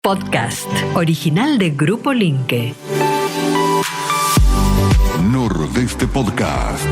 Podcast original de Grupo Linke. Nordeste Podcast.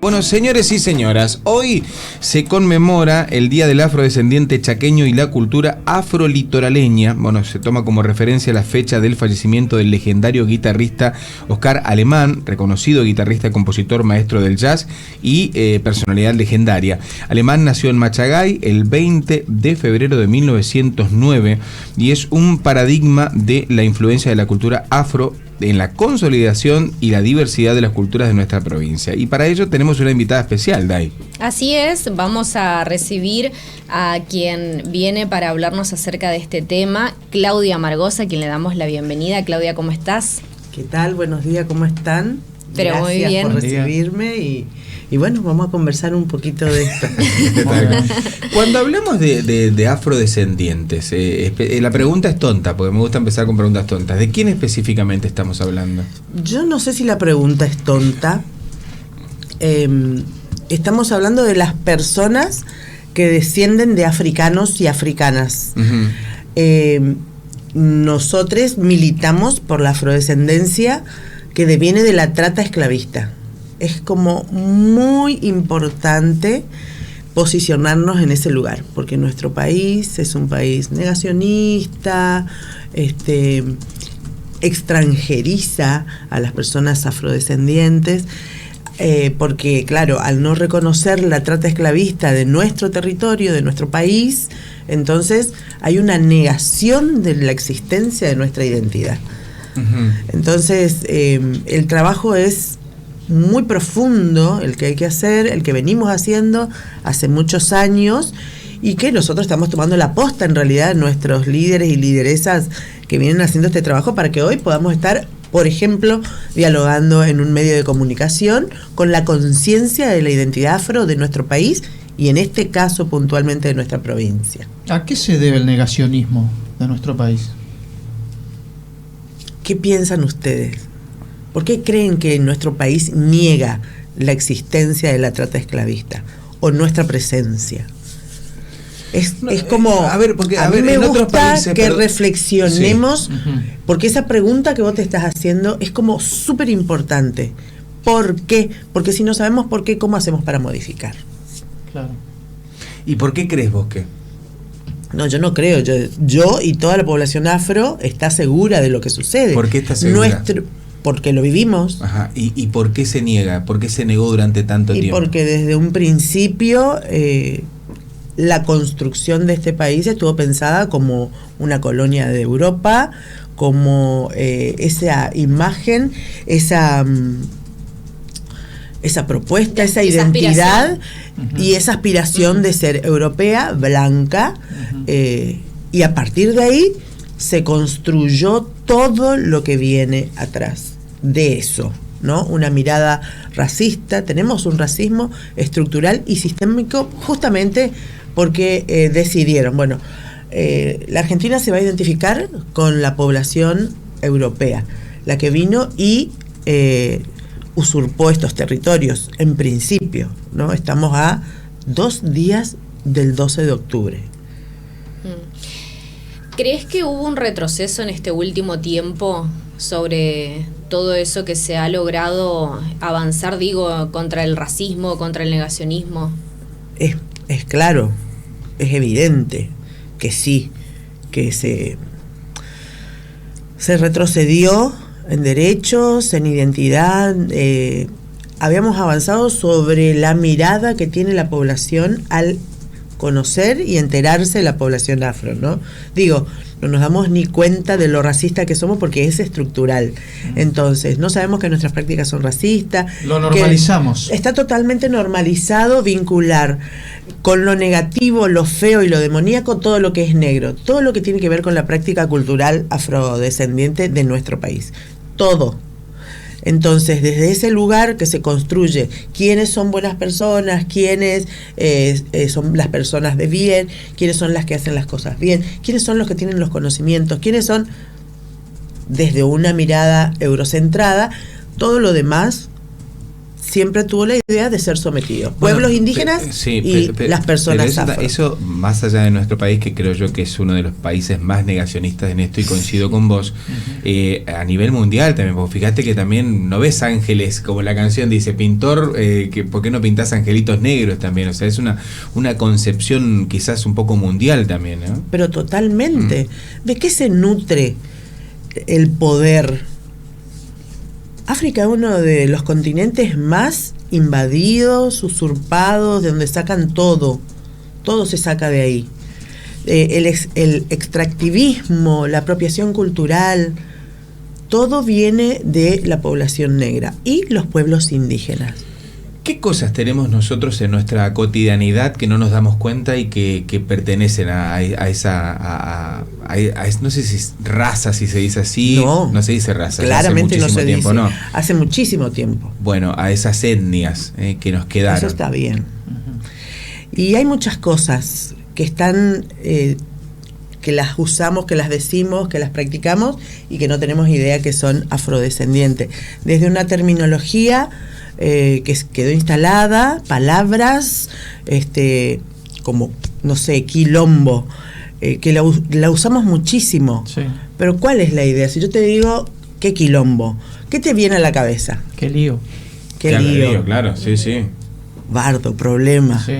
Bueno, señores y señoras, hoy se conmemora el Día del Afrodescendiente Chaqueño y la cultura afrolitoraleña. Bueno, se toma como referencia la fecha del fallecimiento del legendario guitarrista Oscar Alemán, reconocido guitarrista, compositor, maestro del jazz y personalidad legendaria. Alemán nació en Machagay el 20 de febrero de 1909 y es un paradigma de la influencia de la cultura afro en la consolidación y la diversidad de las culturas de nuestra provincia. Y para ello tenemos una invitada especial, Day. Así es, vamos a recibir a quien viene para hablarnos acerca de este tema, Claudia Margosa, a quien le damos la bienvenida. Claudia, ¿cómo estás? ¿Qué tal? Buenos días, ¿cómo están? Pero gracias muy bien. por recibirme y bueno, vamos a conversar un poquito de esto. Cuando hablamos de afrodescendientes, la pregunta es tonta, porque me gusta empezar con preguntas tontas. ¿De quién específicamente estamos hablando? Yo no sé si la pregunta es tonta. Estamos hablando de las personas que descienden de africanos y africanas. Uh-huh. Nosotros militamos por la afrodescendencia que deviene de la trata esclavista. Es como muy importante posicionarnos en ese lugar, porque nuestro país es un país negacionista, extranjeriza a las personas afrodescendientes, porque claro, al no reconocer la trata esclavista de nuestro territorio, de nuestro país, entonces hay una negación de la existencia de nuestra identidad. Uh-huh. Entonces, el trabajo es muy profundo, el que hay que hacer, el que venimos haciendo hace muchos años y que nosotros estamos tomando la posta en realidad, nuestros líderes y lideresas que vienen haciendo este trabajo para que hoy podamos estar, por ejemplo, dialogando en un medio de comunicación con la conciencia de la identidad afro de nuestro país y en este caso puntualmente de nuestra provincia. ¿A qué se debe el negacionismo de nuestro país? ¿Qué piensan ustedes? ¿Por qué creen que nuestro país niega la existencia de la trata esclavista o nuestra presencia? Es como, a ver, porque a mí me gusta países, que reflexionemos, sí. Uh-huh. porque esa pregunta que vos te estás haciendo es como súper importante. ¿Por qué? Porque si no sabemos por qué, ¿cómo hacemos para modificar? Claro. ¿Y por qué crees vos que? No, yo no creo. Yo y toda la población afro está segura de lo que sucede. ¿Por qué está segura? Porque lo vivimos. Ajá. ¿Y por qué se niega? ¿Por qué se negó durante tanto tiempo? Y porque desde un principio la construcción de este país estuvo pensada como una colonia de Europa, como esa imagen, esa propuesta, esa identidad uh-huh. y esa aspiración uh-huh. de ser europea, blanca, uh-huh. Y a partir de ahí se construyó todo lo que viene atrás de eso, ¿no? Una mirada racista, tenemos un racismo estructural y sistémico justamente porque decidieron, bueno, la Argentina se va a identificar con la población europea, la que vino y usurpó estos territorios, en principio, ¿no? Estamos a 2 días del 12 de octubre. ¿Crees que hubo un retroceso en este último tiempo sobre todo eso que se ha logrado avanzar, digo, contra el racismo, contra el negacionismo? Es claro, es evidente que sí, que se retrocedió en derechos, en identidad. Habíamos avanzado sobre la mirada que tiene la población al conocer y enterarse de la población afro, ¿no? Digo, no nos damos ni cuenta de lo racista que somos porque es estructural. Entonces, no sabemos que nuestras prácticas son racistas. Lo normalizamos. Está totalmente normalizado vincular con lo negativo, lo feo y lo demoníaco todo lo que es negro, todo lo que tiene que ver con la práctica cultural afrodescendiente de nuestro país. Todo. Entonces, desde ese lugar que se construye quiénes son buenas personas, quiénes son las personas de bien, quiénes son las que hacen las cosas bien, quiénes son los que tienen los conocimientos, quiénes son, desde una mirada eurocentrada, todo lo demás siempre tuvo la idea de ser sometido. Pueblos indígenas las personas afro. Eso, más allá de nuestro país, que creo yo que es uno de los países más negacionistas en esto, y coincido con vos, a nivel mundial también, porque fíjate que también no ves ángeles, como la canción dice, pintor, que ¿por qué no pintás angelitos negros también? O sea, es una concepción quizás un poco mundial también, ¿no? Pero totalmente. ¿De qué se nutre el poder? África es uno de los continentes más invadidos, usurpados, de donde sacan todo se saca de ahí. El extractivismo, la apropiación cultural, todo viene de la población negra y los pueblos indígenas. ¿Qué cosas tenemos nosotros en nuestra cotidianidad que no nos damos cuenta y que pertenecen a esa no sé si es raza, si se dice así? No se dice raza. Claramente hace muchísimo no se tiempo, dice. ¿no? Hace muchísimo tiempo. Bueno, a esas etnias que nos quedaron. Eso está bien. Y hay muchas cosas que están, que las usamos, que las decimos, que las practicamos y que no tenemos idea que son afrodescendientes. Desde una terminología que quedó instalada, palabras como, no sé, quilombo, que la usamos muchísimo. Sí. Pero ¿cuál es la idea? Si yo te digo, ¿qué quilombo? ¿Qué te viene a la cabeza? Qué lío. ¿Qué lío? Claro, sí. Bardo, problema. Sí.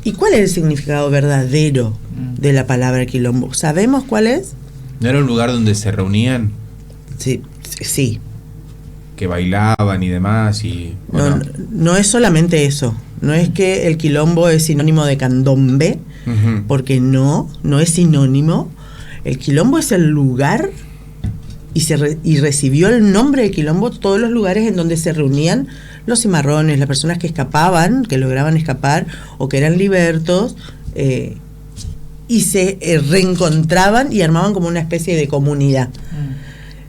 ¿Y cuál es el significado verdadero de la palabra quilombo? ¿Sabemos cuál es? ¿No era un lugar donde se reunían? Sí. Que bailaban y demás No es solamente eso. No es que el quilombo es sinónimo de candombe, porque no es sinónimo. El quilombo es el lugar y recibió el nombre de quilombo todos los lugares en donde se reunían los cimarrones, las personas que escapaban, que lograban escapar o que eran libertos, y se reencontraban y armaban como una especie de comunidad.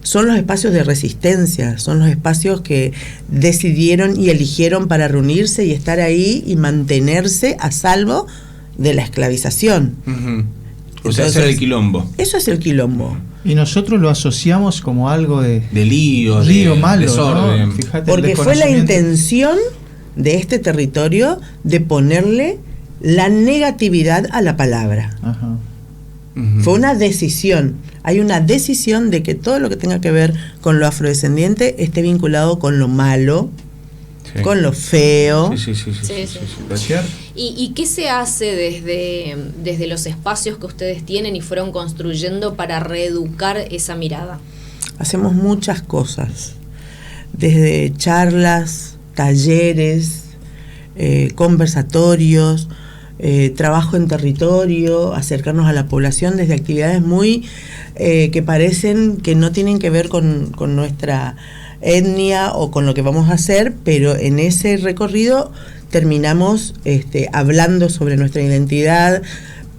Son los espacios de resistencia, son los espacios que decidieron y eligieron para reunirse y estar ahí y mantenerse a salvo de la esclavización. O sea, eso era el quilombo. Eso es el quilombo. Y nosotros lo asociamos como algo de lío, malo, desorden. ¿no? Fíjate, porque fue la intención de este territorio de ponerle la negatividad a la palabra. Ajá. Fue una decisión. Hay una decisión de que todo lo que tenga que ver con lo afrodescendiente esté vinculado con lo malo, con lo feo. Sí. ¿Y qué se hace desde los espacios que ustedes tienen y fueron construyendo para reeducar esa mirada? Hacemos muchas cosas, desde charlas, talleres, conversatorios, trabajo en territorio, acercarnos a la población desde actividades muy que parecen que no tienen que ver con nuestra etnia o con lo que vamos a hacer, pero en ese recorrido terminamos hablando sobre nuestra identidad,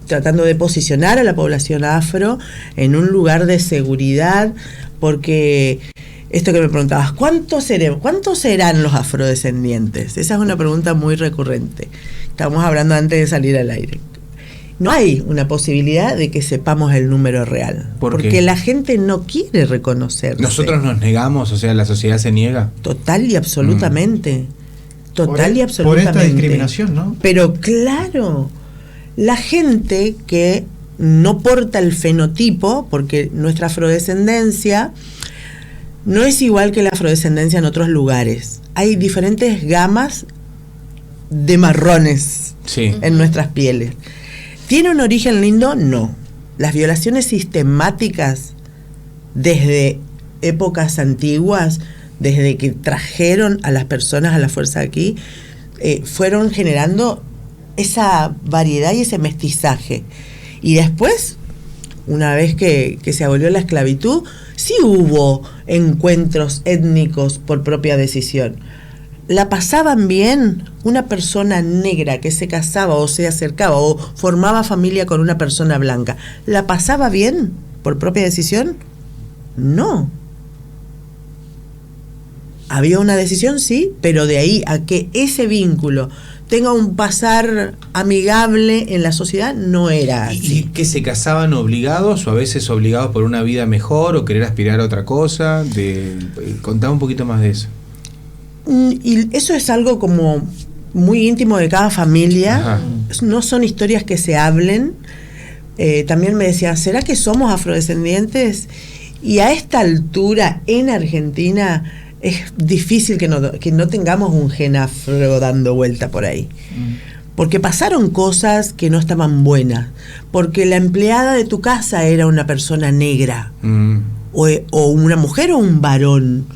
tratando de posicionar a la población afro en un lugar de seguridad, porque esto que me preguntabas, ¿cuántos serán los afrodescendientes? Esa es una pregunta muy recurrente. Estábamos hablando antes de salir al aire. No hay una posibilidad de que sepamos el número real. Porque la gente no quiere reconocerse. ¿Nosotros nos negamos? O sea, ¿la sociedad se niega? Total y absolutamente. Total y absolutamente. Por esta discriminación, ¿no? Pero claro, la gente que no porta el fenotipo, porque nuestra afrodescendencia no es igual que la afrodescendencia en otros lugares. Hay diferentes gamas de marrones en nuestras pieles. ¿Tiene un origen lindo? No. Las violaciones sistemáticas desde épocas antiguas, desde que trajeron a las personas a la fuerza aquí, fueron generando esa variedad y ese mestizaje. Y después, una vez que se abolió la esclavitud, sí hubo encuentros étnicos por propia decisión. ¿La pasaban bien? Una persona negra que se casaba o se acercaba o formaba familia con una persona blanca, ¿la pasaba bien por propia decisión? No. Había una decisión, sí, pero de ahí a que ese vínculo tenga un pasar amigable en la sociedad, no era así. ¿Y que se casaban obligados o a veces obligados por una vida mejor o querer aspirar a otra cosa? Contame un poquito más de eso. Y eso es algo como muy íntimo de cada familia. Ajá. No son historias que se hablen. También me decía, ¿será que somos afrodescendientes? Y a esta altura en Argentina es difícil que no tengamos un gen afro dando vuelta por ahí. Porque pasaron cosas que no estaban buenas. Porque la empleada de tu casa era una persona negra. O una mujer o un varón.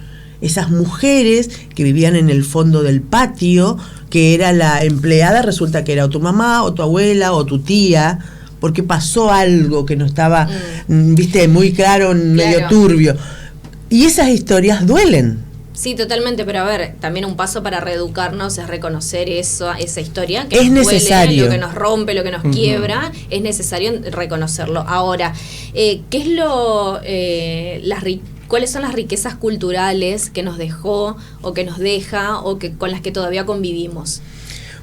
Esas mujeres que vivían en el fondo del patio, que era la empleada, resulta que era o tu mamá, o tu abuela, o tu tía, porque pasó algo que no estaba, viste, muy claro, medio turbio. Y esas historias duelen. Sí, totalmente, pero a ver, también un paso para reeducarnos es reconocer esa historia, que es nos necesario. duele, lo que nos rompe, lo que nos quiebra, es necesario reconocerlo. Ahora, ¿qué es cuáles son las riquezas culturales que nos dejó o que nos deja o que con las que todavía convivimos?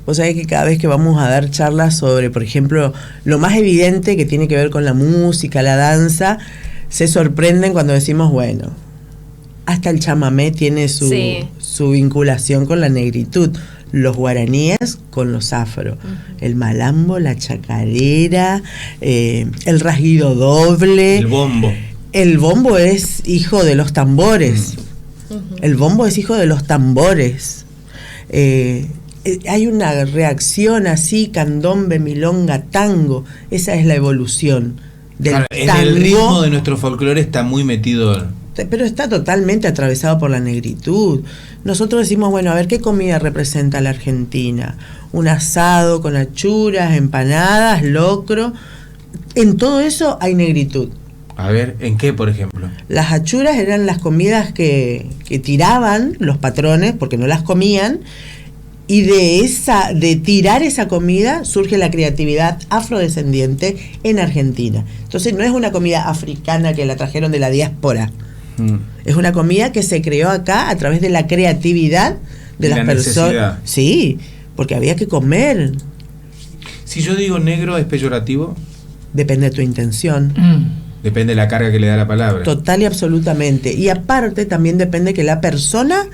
Vos sabés que cada vez que vamos a dar charlas sobre, por ejemplo, lo más evidente que tiene que ver con la música, la danza, se sorprenden cuando decimos, bueno, hasta el chamamé tiene su vinculación con la negritud. Los guaraníes con los afro. El malambo, la chacarera, el rasguido doble. El bombo. El bombo es hijo de los tambores. El bombo es hijo de los tambores. Hay una reacción así, candombe, milonga, tango. Esa es la evolución del tango. El ritmo de nuestro folclore está muy metido. Pero está totalmente atravesado por la negritud. Nosotros decimos, bueno, a ver, ¿qué comida representa la Argentina? Un asado con achuras, empanadas, locro. En todo eso hay negritud. A ver, ¿en qué, por ejemplo? Las achuras eran las comidas que tiraban los patrones porque no las comían, y de tirar esa comida surge la creatividad afrodescendiente en Argentina. Entonces no es una comida africana que la trajeron de la diáspora. Es una comida que se creó acá a través de la creatividad de las personas. Sí, porque había que comer. Si yo digo negro, ¿es peyorativo? Depende de tu intención. Depende de la carga que le da la palabra. Total y absolutamente. Y aparte también depende que la persona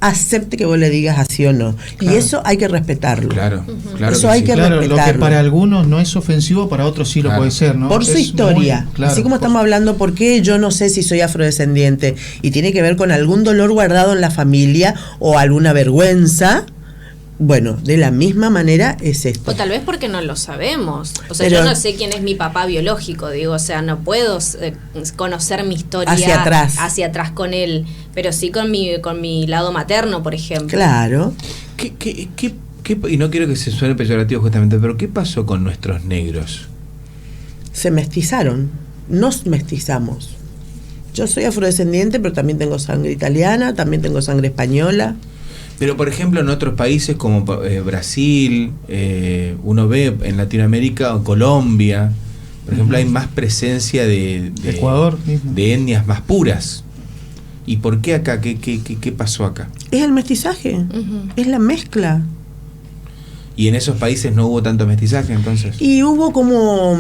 acepte que vos le digas así o no. Claro. Y eso hay que respetarlo. Claro, claro. Eso hay que respetarlo. Lo que para algunos no es ofensivo, para otros sí lo puede ser, ¿no? Por su historia. Así como estamos hablando, ¿por qué yo no sé si soy afrodescendiente? Y tiene que ver con algún dolor guardado en la familia o alguna vergüenza. Bueno, de la misma manera es esto. O tal vez porque no lo sabemos. O sea, yo no sé quién es mi papá biológico, digo, o sea, no puedo conocer mi historia hacia atrás con él, pero sí con mi lado materno, por ejemplo. Claro. Y no quiero que se suene peyorativo justamente, pero ¿qué pasó con nuestros negros? Se mestizaron, nos mestizamos. Yo soy afrodescendiente, pero también tengo sangre italiana, también tengo sangre española. Pero, por ejemplo, en otros países como Brasil, uno ve en Latinoamérica o Colombia, por ejemplo, hay más presencia de Ecuador mismo, de etnias más puras. ¿Y por qué acá? ¿Qué pasó acá? Es el mestizaje, es la mezcla. ¿Y en esos países no hubo tanto mestizaje entonces? Y hubo como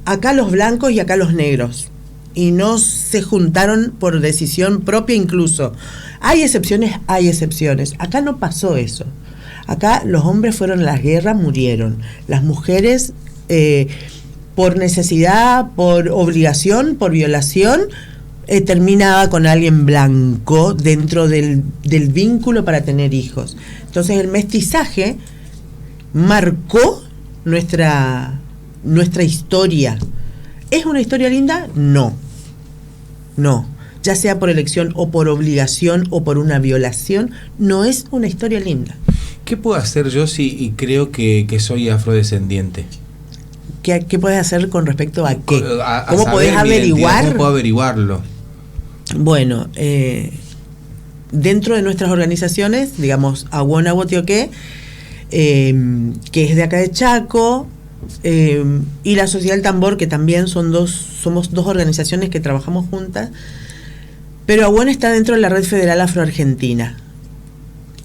acá los blancos y acá los negros. Y no se juntaron por decisión propia incluso. Hay excepciones. Acá no pasó eso. Acá los hombres fueron a las guerras, murieron. Las mujeres, por necesidad, por obligación, por violación, terminaba con alguien blanco dentro del vínculo para tener hijos. Entonces el mestizaje marcó nuestra historia. ¿Es una historia linda? No. Ya sea por elección o por obligación o por una violación, no es una historia linda. ¿Qué puedo hacer yo si creo que soy afrodescendiente? ¿Qué puedes hacer con respecto a qué? ¿Cómo podés averiguar? ¿Cómo puedo averiguarlo? Bueno, dentro de nuestras organizaciones, digamos, Awona Wotioque, que es de acá de Chaco, y la Sociedad del Tambor, que también somos dos organizaciones que trabajamos juntas, pero Awona está dentro de la Red Federal Afroargentina,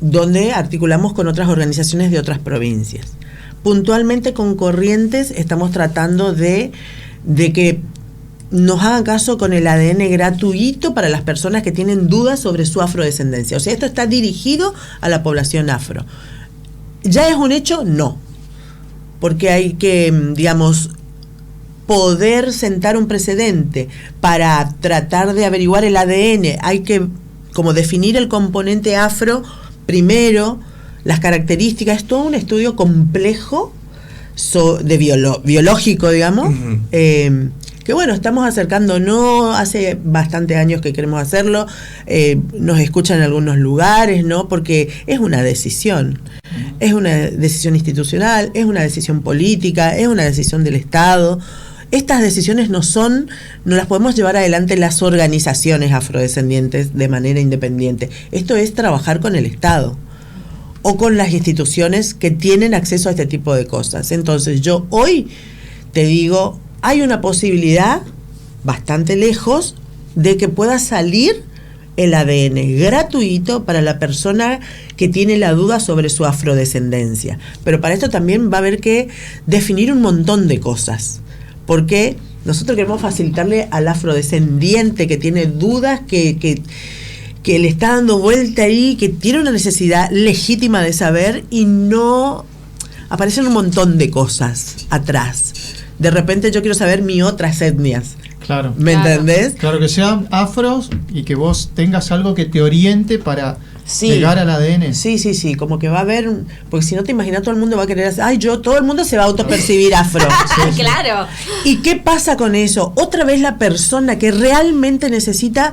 donde articulamos con otras organizaciones de otras provincias. Puntualmente con Corrientes estamos tratando de que nos hagan caso con el ADN gratuito para las personas que tienen dudas sobre su afrodescendencia. O sea, esto está dirigido a la población afro. ¿Ya es un hecho? No. Porque hay que, digamos, poder sentar un precedente para tratar de averiguar el ADN. Hay que como definir el componente afro primero, las características. Es todo un estudio complejo de biológico, digamos, que bueno, estamos acercándonos, hace bastante años que queremos hacerlo, nos escuchan en algunos lugares, ¿no? Porque es una decisión institucional, es una decisión política, es una decisión del Estado. Estas decisiones no las podemos llevar adelante las organizaciones afrodescendientes de manera independiente. Esto es trabajar con el Estado o con las instituciones que tienen acceso a este tipo de cosas. Entonces yo hoy te digo, hay una posibilidad bastante lejos de que pueda salir el ADN gratuito para la persona que tiene la duda sobre su afrodescendencia. Pero para esto también va a haber que definir un montón de cosas, porque nosotros queremos facilitarle al afrodescendiente que tiene dudas, que le está dando vuelta ahí, que tiene una necesidad legítima de saber y no aparecen un montón de cosas atrás. De repente yo quiero saber mis otras etnias. Claro. ¿Me entendés? Claro, que sean afros y que vos tengas algo que te oriente para llegar al ADN. Sí, como que va a haber, porque si no te imaginas, todo el mundo va a querer hacer, todo el mundo se va a autopercibir afro. Claro. ¿Y qué pasa con eso? Otra vez la persona que realmente necesita,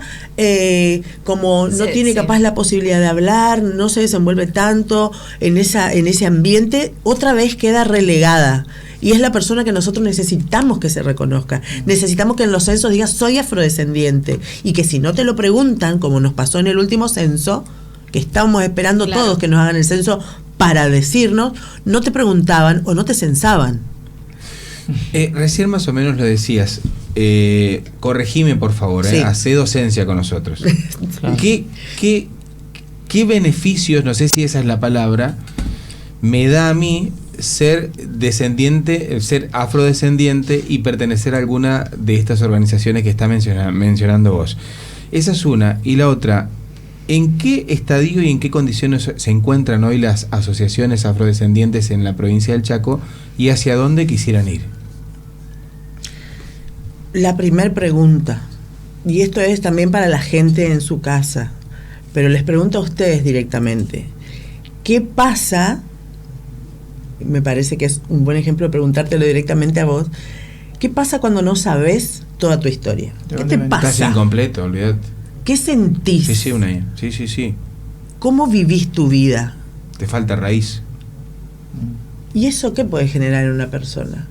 como no tiene capaz la posibilidad de hablar, no se desenvuelve tanto en ese ambiente, otra vez queda relegada. Y es la persona que nosotros necesitamos que se reconozca. Necesitamos que en los censos digas soy afrodescendiente. Y que si no te lo preguntan, como nos pasó en el último censo, que estábamos esperando todos que nos hagan el censo para decirnos, no te preguntaban o no te censaban. Recién más o menos lo decías. Corregime, por favor. Hacé docencia con nosotros. Claro. ¿Qué beneficios, no sé si esa es la palabra, me da a mí ser descendiente, ser afrodescendiente y pertenecer a alguna de estas organizaciones que está mencionando vos? Esa es una. Y la otra, ¿en qué estadio y en qué condiciones se encuentran hoy las asociaciones afrodescendientes en la provincia del Chaco y hacia dónde quisieran ir? La primer pregunta, y esto es también para la gente en su casa, pero les pregunto a ustedes directamente, ¿qué pasa? Me parece que es un buen ejemplo de preguntártelo directamente a vos. ¿Qué pasa cuando no sabes toda tu historia? ¿Qué te pasa? Estás incompleto, olvídate. ¿Qué sentís? Sí. ¿Cómo vivís tu vida? Te falta raíz. ¿Y eso qué puede generar en una persona?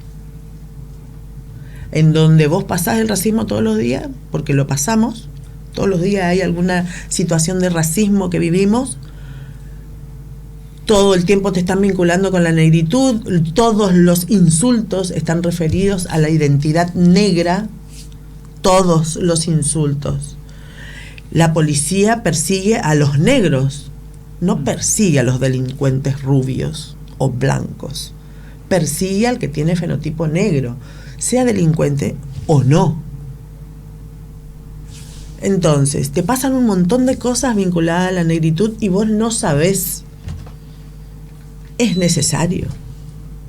En donde vos pasás el racismo todos los días, porque lo pasamos, todos los días hay alguna situación de racismo que vivimos. Todo el tiempo te están vinculando con la negritud, todos los insultos están referidos a la identidad negra, todos los insultos. La policía persigue a los negros, no persigue a los delincuentes rubios o blancos, persigue al que tiene fenotipo negro, sea delincuente o no. Entonces, te pasan un montón de cosas vinculadas a la negritud y vos no sabés. Es necesario.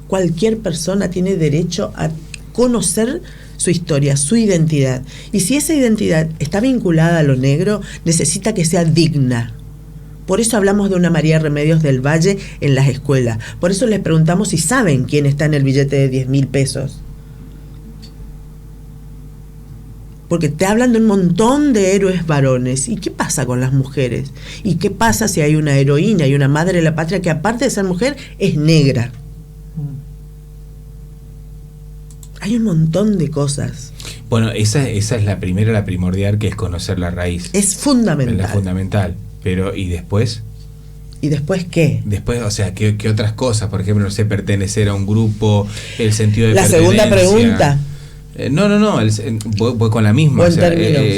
Cualquier persona tiene derecho a conocer su historia, su identidad. Y si esa identidad está vinculada a lo negro, necesita que sea digna. Por eso hablamos de una María Remedios del Valle en las escuelas. Por eso les preguntamos si saben quién está en el billete de 10.000 pesos. Porque te hablan de un montón de héroes varones. ¿Y qué pasa con las mujeres? ¿Y qué pasa si hay una heroína y una madre de la patria que aparte de ser mujer es negra? Hay un montón de cosas. Bueno, esa es la primera, la primordial, que es conocer la raíz. Es fundamental. Es la fundamental. Pero, ¿y después? ¿Y después qué? Después, o sea, ¿qué otras cosas? Por ejemplo, no sé, pertenecer a un grupo, el sentido de pertenencia. La segunda pregunta. No, voy con la misma. O sea,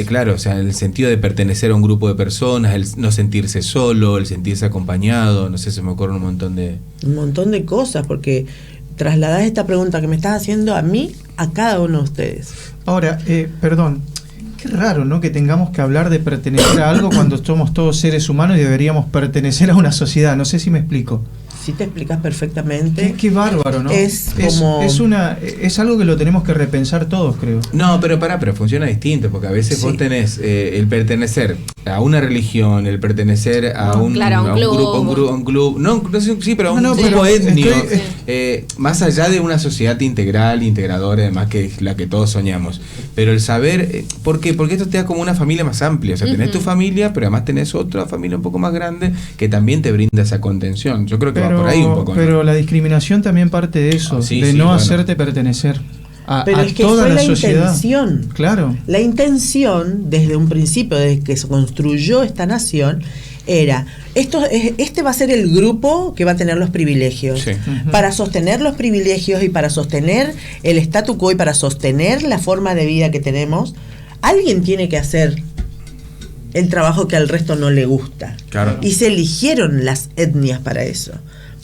claro, o sea, el sentido de pertenecer a un grupo de personas, el no sentirse solo, el sentirse acompañado, no sé, se me ocurren un montón de cosas, porque trasladás esta pregunta que me estás haciendo a mí, a cada uno de ustedes. Ahora, perdón, qué raro, ¿no? Que tengamos que hablar de pertenecer a algo cuando somos todos seres humanos y deberíamos pertenecer a una sociedad. No sé si me explico. Sí, te explicas perfectamente. Qué bárbaro, ¿no? Es algo que lo tenemos que repensar todos, creo. No, pero funciona distinto, porque a veces vos tenés el pertenecer a una religión, el pertenecer a un club, pero a un grupo étnico, más allá de una sociedad integral, integradora, además que es la que todos soñamos. Pero el saber, ¿por qué? Porque esto te da como una familia más amplia, o sea, tenés tu familia, pero además tenés otra familia un poco más grande que también te brinda esa contención. Yo creo que va por ahí un poco, ¿no? Pero la discriminación también parte de eso, hacerte pertenecer a es que toda fue la sociedad. Intención. Claro. La intención, desde un principio, desde que se construyó esta nación, era, este va a ser el grupo que va a tener los privilegios. Sí. Para sostener los privilegios y para sostener el statu quo y para sostener la forma de vida que tenemos, alguien tiene que hacer el trabajo que al resto no le gusta. Claro. Y se eligieron las etnias para eso.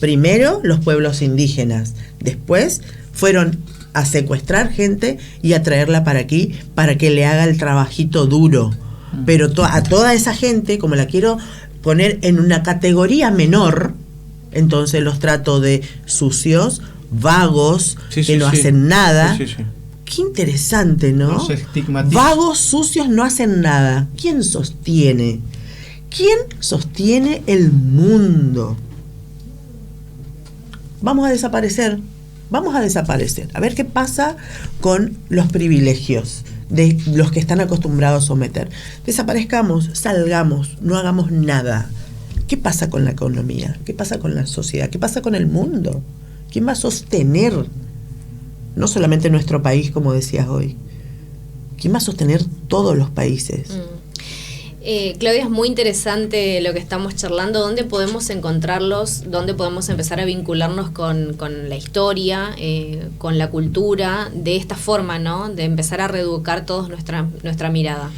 Primero los pueblos indígenas, después fueron a secuestrar gente y a traerla para aquí para que le haga el trabajito duro. Pero a toda esa gente, como la quiero poner en una categoría menor, entonces los trato de sucios, vagos, que no hacen nada. Qué interesante, ¿no? No se estigmatiza. Vagos, sucios, no hacen nada. ¿Quién sostiene? ¿Quién sostiene el mundo? Vamos a desaparecer. A ver qué pasa con los privilegios de los que están acostumbrados a someter. Desaparezcamos, salgamos, no hagamos nada. ¿Qué pasa con la economía? ¿Qué pasa con la sociedad? ¿Qué pasa con el mundo? ¿Quién va a sostener? No solamente nuestro país, como decías hoy. ¿Quién va a sostener todos los países? Claudia, es muy interesante lo que estamos charlando. ¿Dónde podemos encontrarlos? ¿Dónde podemos empezar a vincularnos con la historia, con la cultura, de esta forma, ¿no? De empezar a reeducar todos nuestra mirada.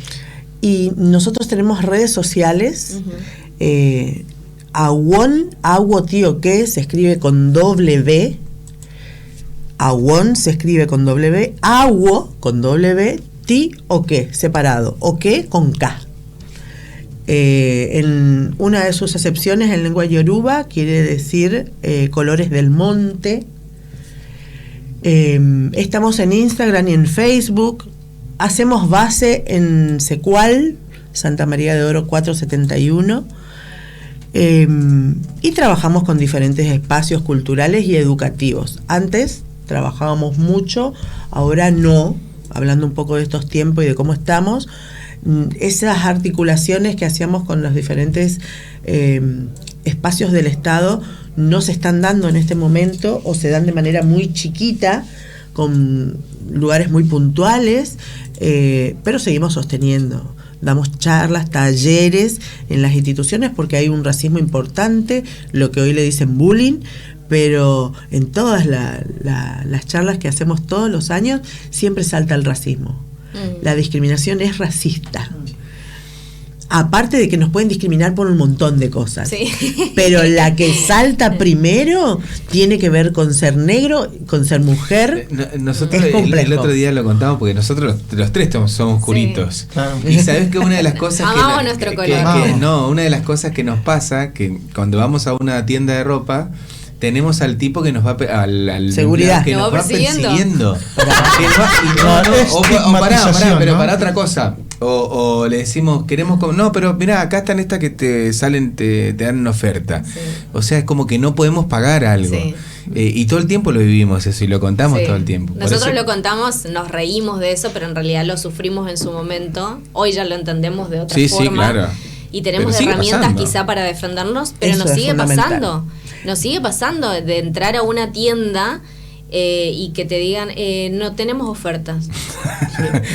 Y nosotros tenemos redes sociales. Awon Tío Que se escribe con W. Awon se escribe con W, Awo con W, Ti o Que, separado, o Que con K. En una de sus acepciones en lengua yoruba quiere decir colores del monte. Estamos en Instagram y en Facebook. Hacemos base en Secual, Santa María de Oro 471. Y trabajamos con diferentes espacios culturales y educativos. Antes trabajábamos mucho, ahora no, hablando un poco de estos tiempos y de cómo estamos, esas articulaciones que hacíamos con los diferentes espacios del Estado no se están dando en este momento o se dan de manera muy chiquita, con lugares muy puntuales, pero seguimos sosteniendo. Damos charlas, talleres en las instituciones porque hay un racismo importante, lo que hoy le dicen bullying, pero en todas las charlas que hacemos todos los años siempre salta el racismo. La discriminación es racista. Aparte de que nos pueden discriminar por un montón de cosas. Sí. Pero la que salta primero tiene que ver con ser negro, con ser mujer. Nosotros el otro día lo contamos porque nosotros los tres somos oscuritos. Sí. Claro. Y sabes que una de las cosas una de las cosas que nos pasa, que cuando vamos a una tienda de ropa, tenemos al tipo que nos va al seguridad que nos va persiguiendo. Para otra cosa. O le decimos, queremos pero mirá, acá están estas que te salen, te dan una oferta. Sí. O sea, es como que no podemos pagar algo. Sí. Y todo el tiempo lo vivimos eso y lo contamos todo el tiempo. Nosotros lo contamos, nos reímos de eso, pero en realidad lo sufrimos en su momento. Hoy ya lo entendemos de otra forma. Sí, claro. Y tenemos herramientas quizá para defendernos, pero eso nos sigue pasando. Nos sigue pasando de entrar a una tienda y que te digan, no tenemos ofertas.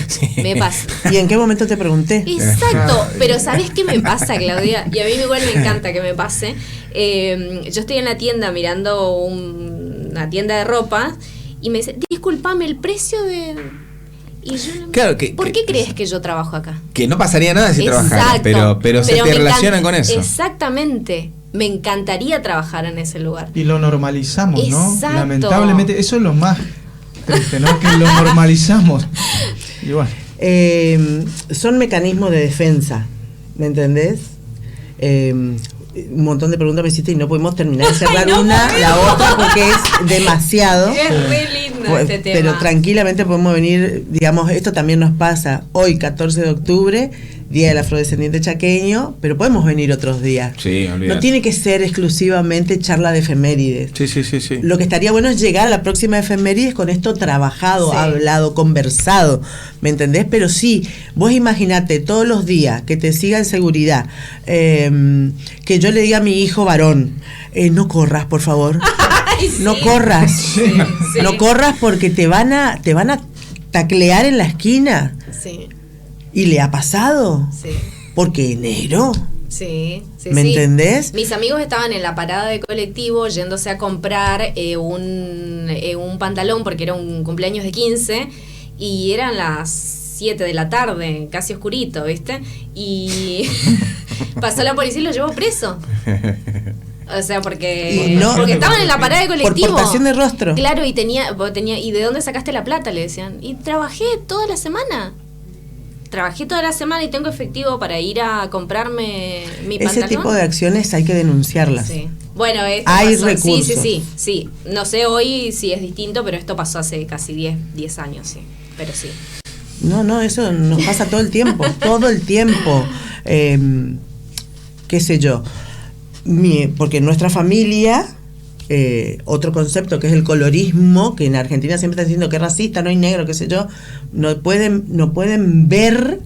Sí. Me pasa. ¿Y en qué momento te pregunté? Exacto, pero ¿sabés qué me pasa, Claudia? Y a mí igual me encanta que me pase. Yo estoy en la tienda mirando una tienda de ropa y me dice, disculpame, el precio de... Y yo, claro, ¿por qué crees que yo trabajo acá? Que no pasaría nada si trabajara, pero se te relacionan con eso. Exactamente. me encantaría trabajar en ese lugar. Y lo normalizamos, Exacto. ¿no? Lamentablemente, eso es lo más triste, ¿no? Que lo normalizamos. Y bueno. Son mecanismos de defensa, ¿me entendés? Un montón de preguntas me hiciste y no podemos terminar de cerrar la otra porque es demasiado. Es re lindo este tema. Pero tranquilamente podemos venir, digamos, esto también nos pasa hoy, 14 de octubre, Día del Afrodescendiente Chaqueño, pero podemos venir otros días. Sí, olvidate. No tiene que ser exclusivamente charla de efemérides. Sí. Lo que estaría bueno es llegar a la próxima efemérides con esto trabajado, hablado, conversado, ¿me entendés? Pero sí, vos imaginate todos los días que te siga en seguridad, que yo le diga a mi hijo varón, no corras, por favor. Ay, sí. No corras. Sí. No corras porque te van a taclear en la esquina. Sí. ¿Y le ha pasado? Sí. Porque negro. Sí. ¿Me entendés? Mis amigos estaban en la parada de colectivo yéndose a comprar un pantalón porque era un cumpleaños de 15 y eran las 7 de la tarde, casi oscurito, ¿viste? Y pasó la policía y lo llevó preso. O sea, porque estaban en la parada de colectivo. Por portación de rostro. Claro, y tenía ¿y de dónde sacaste la plata? Le decían. Y trabajé toda la semana y tengo efectivo para ir a comprarme mi pantalón. Ese tipo de acciones hay que denunciarlas. Sí. Bueno, hay pasó. recursos. Sí. No sé hoy si es distinto, pero esto pasó hace casi 10 años, sí. Pero sí. No, eso nos pasa todo el tiempo. Qué sé yo. Porque en nuestra familia, otro concepto que es el colorismo, que en Argentina siempre están diciendo que es racista, no hay negro, qué sé yo, no pueden ver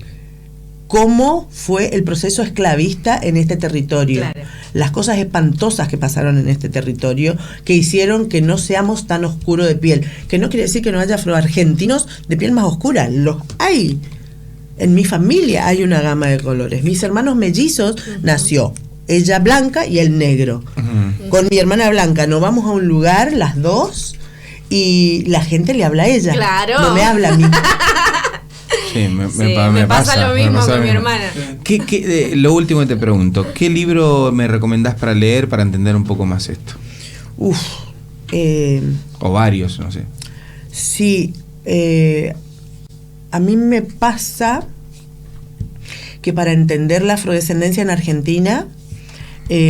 cómo fue el proceso esclavista en este territorio. Claro. Las cosas espantosas que pasaron en este territorio, que hicieron que no seamos tan oscuros de piel. Que no quiere decir que no haya afroargentinos de piel más oscura, los hay. En mi familia hay una gama de colores. Mis hermanos mellizos nació ella blanca y él negro. Con mi hermana blanca nos vamos a un lugar, las dos, y la gente le habla a ella. Claro. No me habla a mí. Sí, me pasa lo mismo con mi hermana. Lo último que te pregunto, ¿qué libro me recomendás para leer para entender un poco más esto? O varios, no sé. Sí, a mí me pasa que para entender la afrodescendencia en Argentina,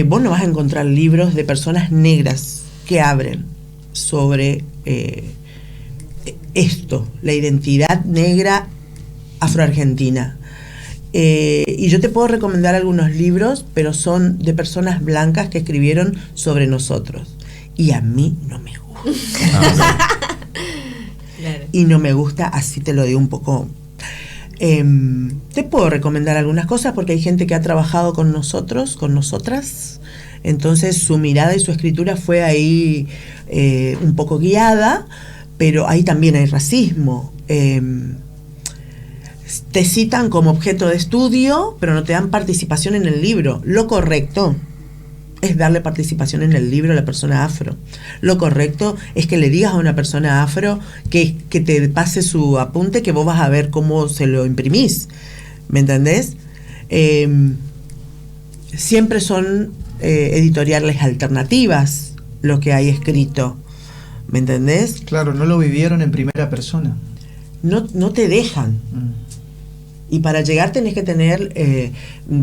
vos no vas a encontrar libros de personas negras que abren sobre esto, la identidad negra afroargentina. Y yo te puedo recomendar algunos libros, pero son de personas blancas que escribieron sobre nosotros. Y a mí no me gusta. Claro. Y no me gusta, así te lo digo un poco. Te puedo recomendar algunas cosas porque hay gente que ha trabajado con nosotros, con nosotras. Entonces su mirada y su escritura fue ahí un poco guiada, pero ahí también hay racismo. Te citan como objeto de estudio, pero no te dan participación en el libro. Lo correcto es darle participación en el libro a la persona afro. Lo correcto es que le digas a una persona afro que te pase su apunte, que vos vas a ver cómo se lo imprimís. ¿Me entendés? Siempre son editoriales alternativas lo que hay escrito. ¿Me entendés? Claro, no lo vivieron en primera persona. No te dejan. Y para llegar tenés que tener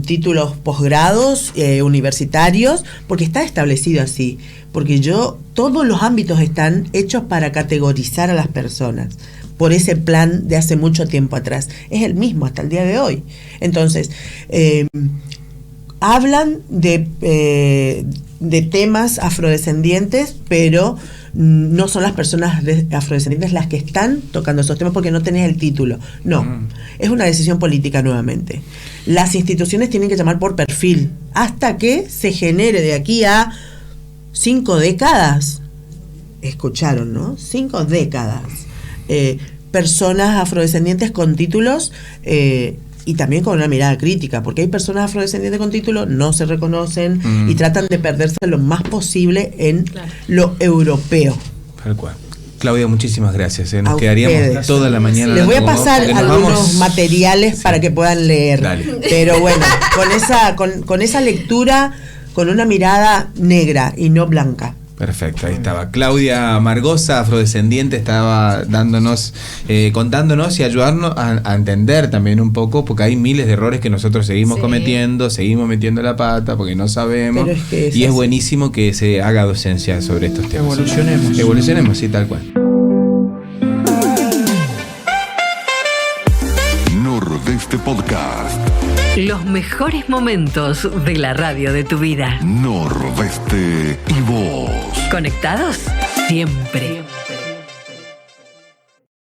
títulos posgrados, universitarios, porque está establecido así. Porque todos los ámbitos están hechos para categorizar a las personas, por ese plan de hace mucho tiempo atrás. Es el mismo hasta el día de hoy. Entonces, hablan de temas afrodescendientes, pero no son las personas afrodescendientes las que están tocando esos temas porque no tenés el título. No, es una decisión política nuevamente. Las instituciones tienen que llamar por perfil hasta que se genere de aquí a 5 décadas. Escucharon, ¿no? 5 décadas. Personas afrodescendientes con títulos y también con una mirada crítica, porque hay personas afrodescendientes con título, no se reconocen y tratan de perderse lo más posible en lo europeo. Tal cual. Claudia, muchísimas gracias. Nos a quedaríamos ustedes. toda la mañana. Les voy a pasar algunos materiales para que puedan leer. Dale. Pero bueno, con esa lectura con una mirada negra y no blanca. Perfecto, ahí estaba. Claudia Margosa, afrodescendiente, estaba contándonos y ayudarnos a entender también un poco, porque hay miles de errores que nosotros seguimos cometiendo, seguimos metiendo la pata porque no sabemos. Pero es y es buenísimo que se haga docencia sobre estos temas. Evolucionemos, sí, tal cual. Nordeste Podcast. Los mejores momentos de la radio de tu vida. Nordeste y vos. ¿Conectados? Siempre.